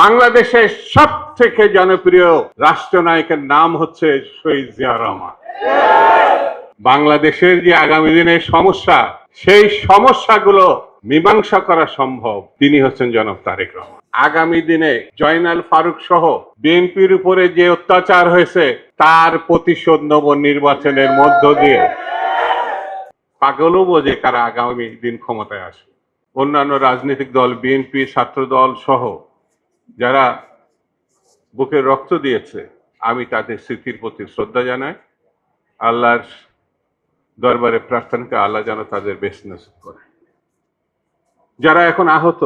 বাংলাদেশের সব থেকে জনপ্রিয় রাষ্ট্রনায়কের নাম হচ্ছে শহীদ জিয়া রহমান। বাংলাদেশের যে আগামী দিনের সমস্যা, সেই সমস্যাগুলো মীমাংসা করা সম্ভব, তিনি হচ্ছেন জনাব তারেক রহমান। আগামী দিনে জয়নাল ফারুক সহ বিএনপির উপরে যে অত্যাচার হয়েছে তার প্রতিশোধ নেব নির্বাচনের মধ্য দিয়ে। পাগলও বোঝে কারা আগামী দিন ক্ষমতায় আসে। অন্যান্য রাজনৈতিক দল, বিএনপি, ছাত্র দল সহ যারা বুকে রক্ত দিয়েছে, আমি তাদের স্মৃতির প্রতি শ্রদ্ধা জানাই। আল্লাহর দরবারে প্রার্থনা করে আল্লাহ যেন তাদের বেশ নসিব করে। যারা এখন আহত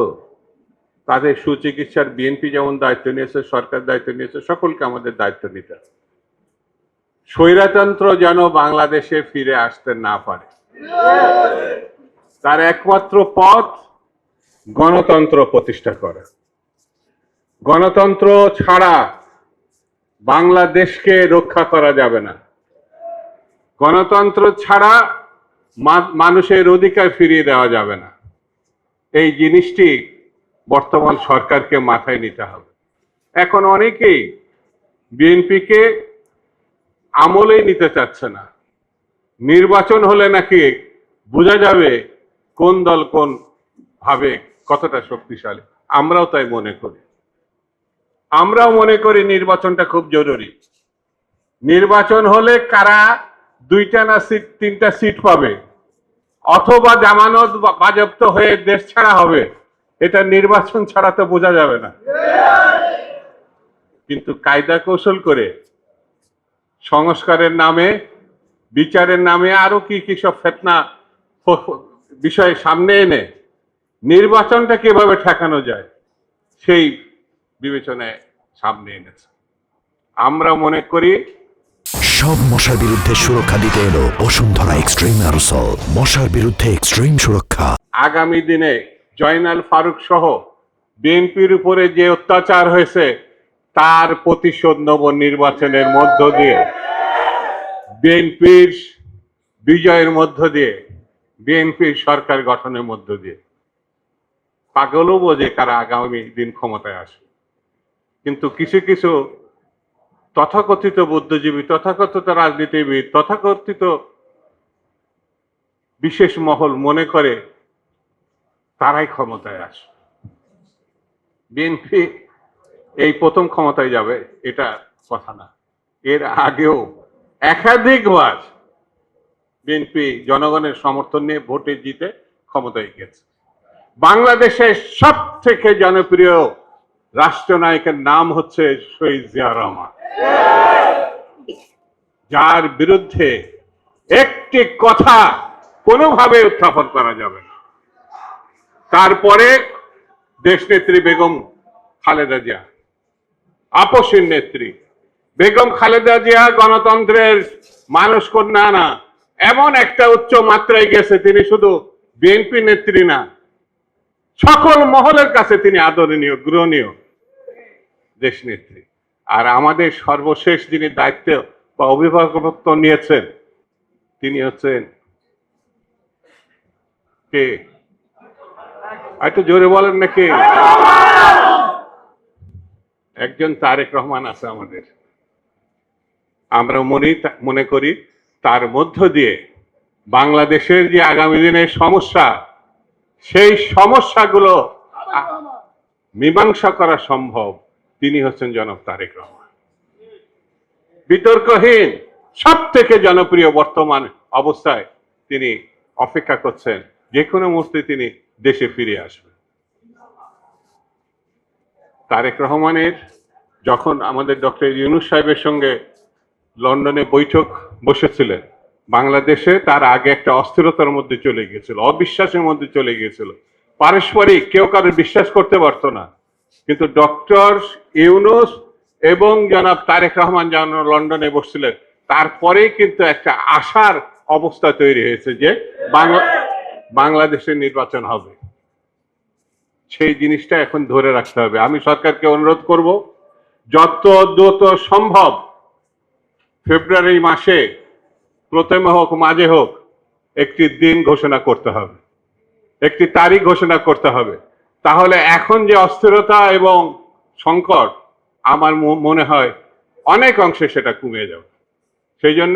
তাদের সুচিকিৎসার বিএনপি যেমন দায়িত্ব নিয়েছে, সরকার দায়িত্ব নিয়েছে, সকলকে আমাদের দায়িত্ব নিতে হবে। স্বৈরতন্ত্র যেন বাংলাদেশে ফিরে আসতে না পারে, তার একমাত্র পথ গণতন্ত্র প্রতিষ্ঠা করা। গণতন্ত্র ছাড়া বাংলাদেশকে রক্ষা করা যাবে না। গণতন্ত্র ছাড়া মানুষের অধিকার ফিরিয়ে দেওয়া যাবে না। এই জিনিসটি বর্তমান সরকারকে মাথায় নিতে হবে। এখন অনেকেই বিএনপিকে আমলেই নিতে চাচ্ছে না। নির্বাচন হলে নাকি বোঝা যাবে কোন দল কোন ভাবে কতটা শক্তিশালী। আমরাও তাই মনে করি। আমরাও মনে করি নির্বাচনটা খুব জরুরি। নির্বাচন হলে কারা 2টা না 3টা সিট পাবে, অথবা জামানত বাজেয়াপ্ত হয়ে দেশ ছাড়া হবে, এটা নির্বাচন ছাড়া তো বোঝা যাবে না। কিন্তু কায়দা কৌশল করে সংস্কারের নামে, বিচারের নামে আরো কি কি সব ফেতনা বিষয় সামনে এনে নির্বাচনটা কিভাবে ঠেকানো যায় সেই বিবেচনায় সামনে এনেছে। আমরা মনে করি সব মশার বিরুদ্ধে সুরক্ষা দিতে এলো বসুন্ধরা এক্সট্রিম অ্যারোসল, মশার বিরুদ্ধে এক্সট্রিম সুরক্ষা। আগামী দিনে জয়নাল ফারুক সহ বিএনপির উপরে যে অত্যাচার হয়েছে তার প্রতিশোধ নেব নির্বাচনের মধ্য দিয়ে, বিএনপির বিজয়ের মধ্য দিয়ে, বিএনপির সরকার গঠনের মধ্য দিয়ে। পাগলও বোঝে কারা আগামী দিন ক্ষমতায় আসে। কিন্তু কিছু কিছু তথাকথিত বুদ্ধিজীবী, তথাকথিত রাজনীতিবিদ, তথাকথিত বিশেষ মহল মনে করে তারাই ক্ষমতায় আসে। বিএনপি এই প্রথম ক্ষমতায় যাবে এটা কথা না। এর আগেও একাধিকবার বিএনপি জনগণের সমর্থন নিয়ে ভোটে জিতে ক্ষমতায় গেছে। বাংলাদেশের সব থেকে জনপ্রিয় রাষ্ট্রনায়কের নাম হচ্ছে শহীদ জিয়া রহমান, যার বিরুদ্ধে একটি কথা কোনোভাবে উত্থাপন করা যাবে না। তারপরে দেশনেত্রী বেগম খালেদা জিয়া, আপসীর নেত্রী বেগম খালেদা জিয়া গণতন্ত্রের মানুষ কন্যা না, এমন একটা উচ্চ মাত্রায় গেছে, তিনি শুধু বিএনপি নেত্রী না, সকল মহলের কাছে তিনি আদরণীয়, গ্রহণীয় দেশনেত্রী। আর আমাদের সর্বশেষ যিনি দায়িত্ব বা অভিভাবকত্ব নিয়েছেন তিনি হচ্ছেন কে? একটু জোরে বলেন নাকি? একজন তারেক রহমান আছে আমাদের। আমরা মনে করি তার মধ্য দিয়ে বাংলাদেশের যে আগামী দিনের সমস্যা, সেই সমস্যাগুলো মীমাংসা করা সম্ভব, তিনি হচ্ছেন জনাব তারেক রহমান। বিতর্কহীন সব থেকে জনপ্রিয় বর্তমান অবস্থায় তিনি অপেক্ষা করছেন যে কোনো মুহূর্তে তিনি দেশে ফিরে আসবেন। তারেক রহমানের যখন আমাদের ডক্টর ইউনূস সাহেবের সঙ্গে লন্ডনে বৈঠক বসেছিলেন, বাংলাদেশে তার আগে একটা অস্থিরতার মধ্যে চলে গিয়েছিল, অবিশ্বাসের মধ্যে চলে গিয়েছিল, পারস্পরিক কেউ কারো বিশ্বাস করতে পারতো না। কিন্তু ডক্টর ইউনূস এবং জনাব তারেক রহমান যখন লন্ডনে বসছিলেন, তারপরেই কিন্তু একটা আশার অবস্থা তৈরি হয়েছে যে বাংলাদেশের নির্বাচন হবে। সেই জিনিসটা এখন ধরে রাখতে হবে। আমি সরকারকে অনুরোধ করব যত দ্রুত সম্ভব ফেব্রুয়ারি মাসে প্রথমে হোক মাঝে হোক একটি দিন ঘোষণা করতে হবে, একটি তারিখ ঘোষণা করতে হবে। তাহলে এখন যে অস্থিরতা এবং সংকট আমার মনে হয় অনেক অংশে সেটা কমে যাবে। সেই জন্য